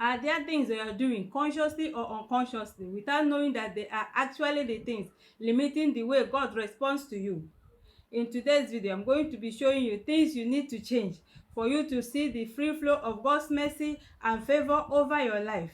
Are there things that you are doing consciously or unconsciously without knowing that they are actually the things limiting the way God responds to you? In today's video, I'm going to be showing you things you need to change for you to see the free flow of God's mercy and favor over your life.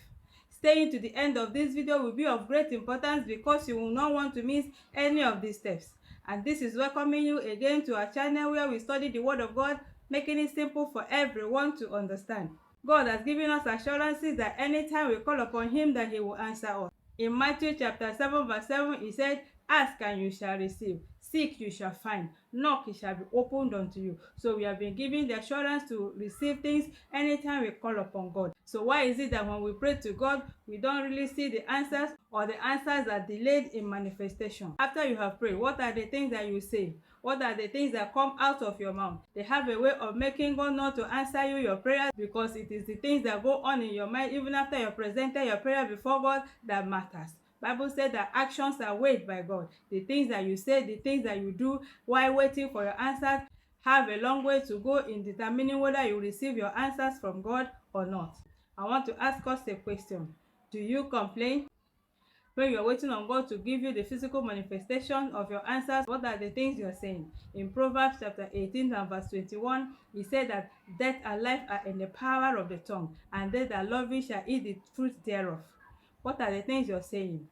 Staying to the end of this video will be of great importance because you will not want to miss any of these steps. And this is welcoming you again to our channel where we study the Word of God, making it simple for everyone to understand. God has given us assurances that anytime we call upon Him, that He will answer us. In Matthew chapter 7 verse 7, He said, "Ask and you shall receive. Seek you shall find. Knock it shall be opened unto you." So we have been given the assurance to receive things anytime we call upon God. So why is it that when we pray to God, we don't really see the answers, or the answers are delayed in manifestation? After you have prayed, what are the things that you say? What are the things that come out of your mouth? They have a way of making God not to answer you your prayers, because it is the things that go on in your mind even after you presented your prayer before God that matters. Bible said that actions are weighed by God. The things that you say, the things that you do while waiting for your answers have a long way to go in determining whether you receive your answers from God or not. I want to ask us a question. Do you complain? When you're waiting on God to give you the physical manifestation of your answers, what are the things you're saying? In Proverbs chapter 18 and verse 21, he said that death and life are in the power of the tongue, and they that love it shall eat the fruit thereof. What are the things you're saying?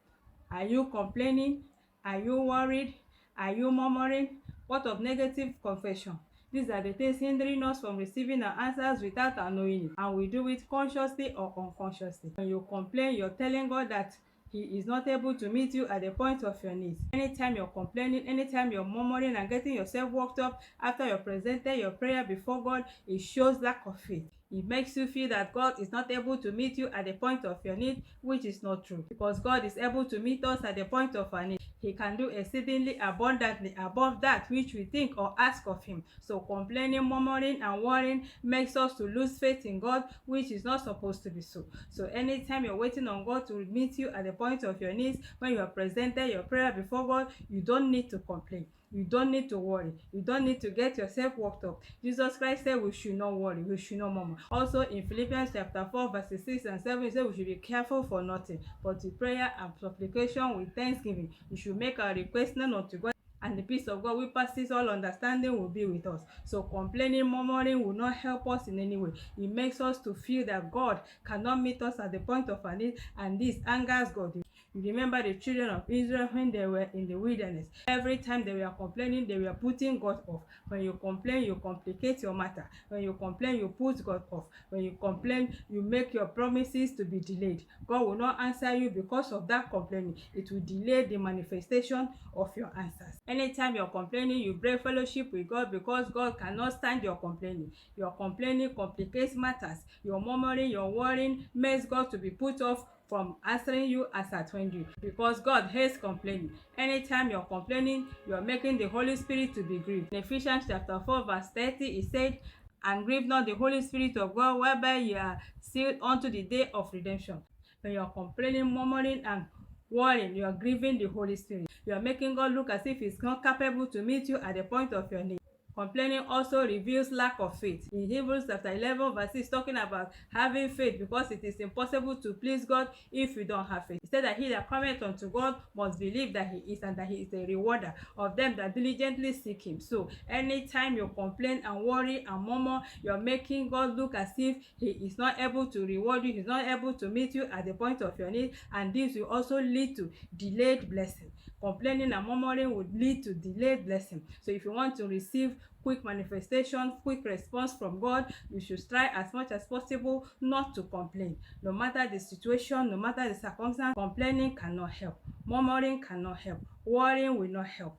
Are you complaining? Are you worried? Are you murmuring? What of negative confession? These are the things hindering us from receiving our answers without our knowing it, and we do it consciously or unconsciously. When you complain, you're telling God that He is not able to meet you at the point of your needs. Anytime you're complaining, anytime you're murmuring and getting yourself worked up after you presented your prayer before God, it shows lack of faith. It makes you feel that God is not able to meet you at the point of your need, which is not true, because God is able to meet us at the point of our need. He can do exceedingly abundantly above that which we think or ask of Him. So complaining, murmuring, and worrying makes us to lose faith in God, which is not supposed to be so. So anytime you're waiting on God to meet you at the point of your needs, when you have presented your prayer before God, you don't need to complain. You don't need to worry. You don't need to get yourself worked up. Jesus Christ said we should not worry. We should not murmur. Also in Philippians chapter 4 verses 6 and 7, he said we should be careful for nothing, but with prayer and supplication with thanksgiving, we should make our requests known unto God, and the peace of God which passes all understanding will be with us. So complaining, murmuring will not help us in any way. It makes us to feel that God cannot meet us at the point of our need, and this angers God. You remember the children of Israel when they were in the wilderness. Every time they were complaining, they were putting God off. When you complain, you complicate your matter. When you complain, you put God off. When you complain, you make your promises to be delayed. God will not answer you because of that complaining. It will delay the manifestation of your answers. Anytime you're complaining, you break fellowship with God, because God cannot stand your complaining. Your complaining complicates matters. Your murmuring, your worrying makes God to be put off from answering you as at when due, because God hates complaining. Anytime you're complaining, you're making the Holy Spirit to be grieved. In Ephesians chapter 4 verse 30, it said, "And grieve not the Holy Spirit of God, whereby ye are sealed unto the day of redemption." When you're complaining, murmuring, and worrying, you are grieving the Holy Spirit. You are making God look as if He's not capable to meet you at the point of your need. Complaining also reveals lack of faith. In Hebrews chapter 11 verse 6, talking about having faith, because it is impossible to please God if you don't have faith. It said that he that cometh unto God must believe that He is, and that He is a rewarder of them that diligently seek Him. So anytime you complain and worry and murmur, you're making God look as if He is not able to reward you, He's not able to meet you at the point of your need, and this will also lead to delayed blessing. Complaining and murmuring would lead to delayed blessing. So if you want to receive quick manifestation, quick response from God, you should try as much as possible not to complain. No matter the situation, no matter the circumstance, complaining cannot help. Murmuring cannot help. Worrying will not help.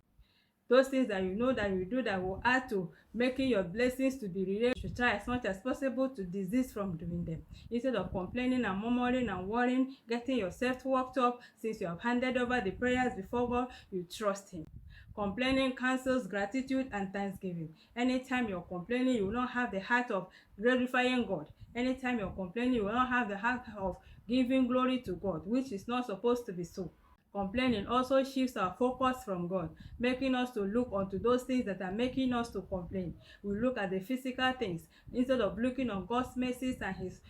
Those things that you know that you do that will add to making your blessings to be delayed, you should try as much as possible to desist from doing them. Instead of complaining and murmuring and worrying, getting yourself worked up, since you have handed over the prayers before God, you trust Him. Complaining cancels gratitude and thanksgiving. Anytime you're complaining, you will not have the heart of glorifying God. Anytime you're complaining, you will not have the heart of giving glory to God, which is not supposed to be so. Complaining also shifts our focus from God, making us to look onto those things that are making us to complain. We look at the physical things instead of looking on God's mercies and His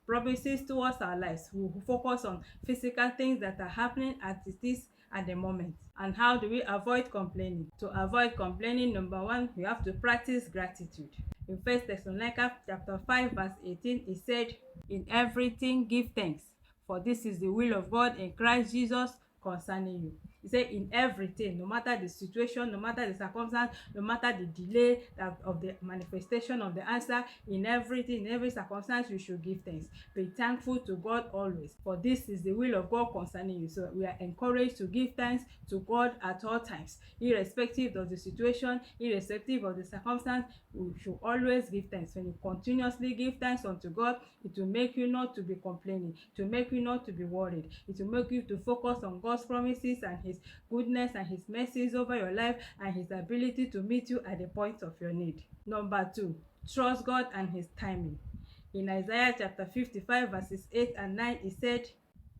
promises towards our lives. We will focus on physical things that are happening as it is at the moment. And how do we avoid complaining? To avoid complaining, number one, we have to practice gratitude. In 1 Thessalonians chapter 5 verse 18, it said, "In everything give thanks, for this is the will of God in Christ Jesus concerning you." He said in everything, no matter the situation, no matter the circumstance, no matter the delay of the manifestation of the answer, in everything, in every circumstance, you should give thanks. Be thankful to God always, for this is the will of God concerning you. So we are encouraged to give thanks to God at all times, irrespective of the situation, irrespective of the circumstance. We should always give thanks. When you continuously give thanks unto God, it will make you not to be complaining, it will make you not to be worried, it will make you to focus on God's promises and his goodness and his mercies over your life and his ability to meet you at the point of your need. Number two, trust God and his timing. In Isaiah chapter 55 verses 8 and 9, it said,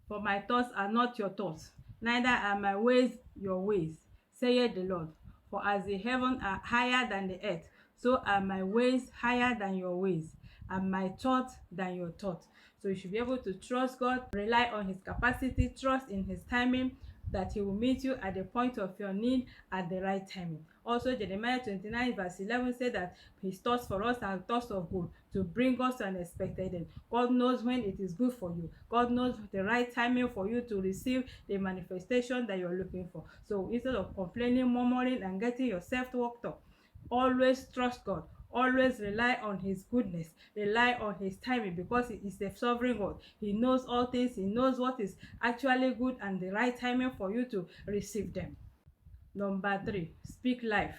"For my thoughts are not your thoughts, neither are my ways your ways, saith the Lord. For as the heavens are higher than the earth, so are my ways higher than your ways, and my thoughts than your thoughts." So you should be able to trust God, rely on his capacity, trust in his timing, that he will meet you at the point of your need at the right timing. Also, Jeremiah 29 verse 11 said that his thoughts for us are thoughts of good, to bring us to an expected end. God knows when it is good for you. God knows the right timing for you to receive the manifestation that you're looking for. So instead of complaining, murmuring, and getting yourself worked up, always trust God. Always rely on his goodness, rely on his timing, because he is the sovereign God. He knows all things. He knows what is actually good and the right timing for you to receive them. Number three, speak life.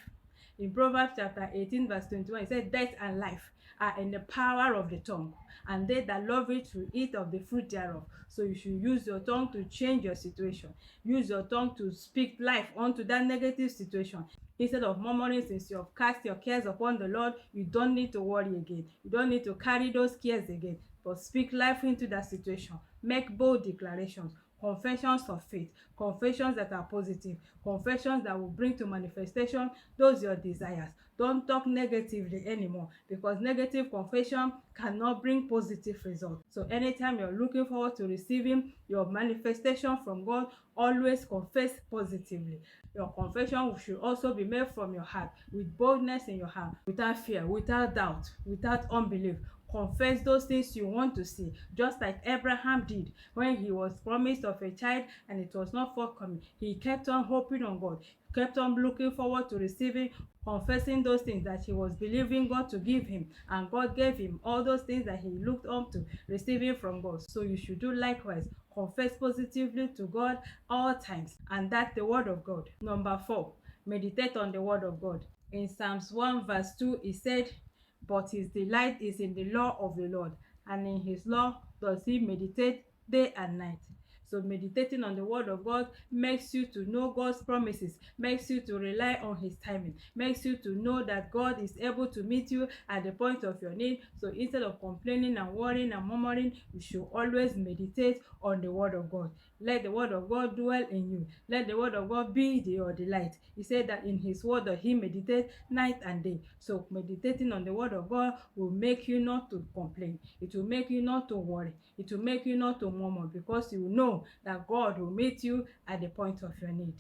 In Proverbs chapter 18 verse 21, it says, "Death and life are in the power of the tongue, and they that love it will eat of the fruit thereof." So you should use your tongue to change your situation. Use your tongue to speak life onto that negative situation. Instead of murmuring, since you have cast your cares upon the Lord, you don't need to worry again. You don't need to carry those cares again, but speak life into that situation. Make bold declarations, confessions of faith, confessions that are positive, confessions that will bring to manifestation those your desires. Don't talk negatively anymore, because negative confession cannot bring positive results. So anytime you're looking forward to receiving your manifestation from God, always confess positively. Your confession should also be made from your heart, with boldness in your heart, without fear, without doubt, without unbelief. Confess those things you want to see, just like Abraham did when he was promised of a child and it was not forthcoming. He kept on hoping on God, kept on looking forward to receiving, confessing those things that he was believing God to give him, and God gave him all those things that he looked up to receiving from God. So you should do likewise. Confess positively to God all times, and that's the word of God. Number four, meditate on the word of God. In Psalms 1 verse 2, it said, "But his delight is in the law of the Lord, and in his law does he meditate day and night." So meditating on the word of God makes you to know God's promises, makes you to rely on his timing, makes you to know that God is able to meet you at the point of your need. So instead of complaining and worrying and murmuring, you should always meditate on the word of God. Let the word of God dwell in you. Let the word of God be your delight. He said that in his word that he meditates night and day. So meditating on the word of God will make you not to complain. It will make you not to worry. It will make you not to murmur, because you know that God will meet you at the point of your need.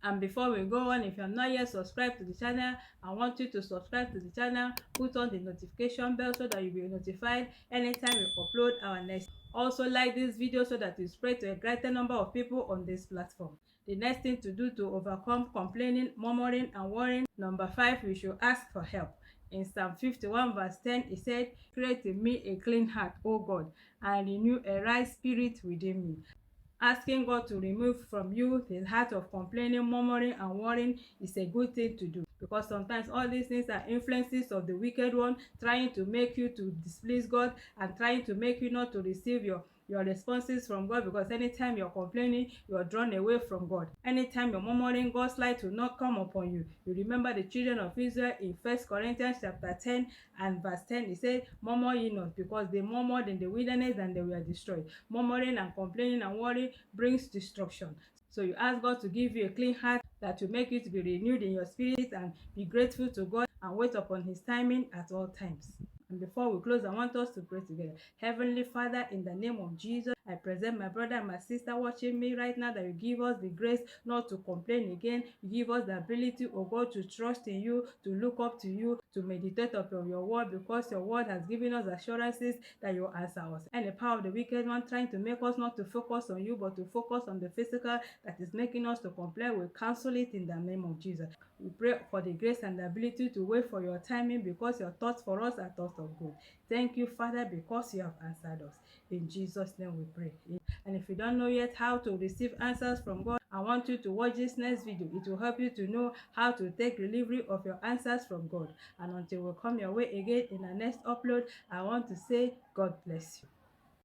And before we go on, if you're not yet subscribed to the channel, I want you to subscribe to the channel, put on the notification bell so that you'll be notified anytime we upload our next. Also like this video so that you spread to a greater number of people on this platform. The next thing to do to overcome complaining, murmuring, and worrying, number 5, we should ask for help. In Psalm 51 verse 10, it said, "Create in me a clean heart, O God, and renew a right spirit within me." Asking God to remove from you the heart of complaining, murmuring, and worrying is a good thing to do, because sometimes all these things are influences of the wicked one, trying to make you to displease God and trying to make you not to receive your responses from God, because anytime you're complaining, you're drawn away from God. Anytime you're murmuring, God's light will not come upon you. You remember the children of Israel in 1 Corinthians chapter 10 and verse 10, it said, "Murmur ye not, because they murmured in the wilderness and they were destroyed." Murmuring and complaining and worrying brings destruction. So you ask God to give you a clean heart that will make you to be renewed in your spirit, and be grateful to God and wait upon his timing at all times. And before we close, I want us to pray together. Heavenly Father, in the name of Jesus, I present my brother and my sister watching me right now, that you give us the grace not to complain again. You give us the ability, oh God, to trust in you, to look up to you, to meditate upon your word, because your word has given us assurances that you answer us. And the power of the wicked one trying to make us not to focus on you, but to focus on the physical that is making us to complain, we cancel it in the name of Jesus. We pray for the grace and the ability to wait for your timing, because your thoughts for us are thoughts of good. Thank you, Father, because you have answered us. In Jesus' name we pray. And if you don't know yet how to receive answers from God, I want you to watch this next video. It will help you to know how to take delivery of your answers from God. And until we come your way again in the next upload, I want to say God bless you.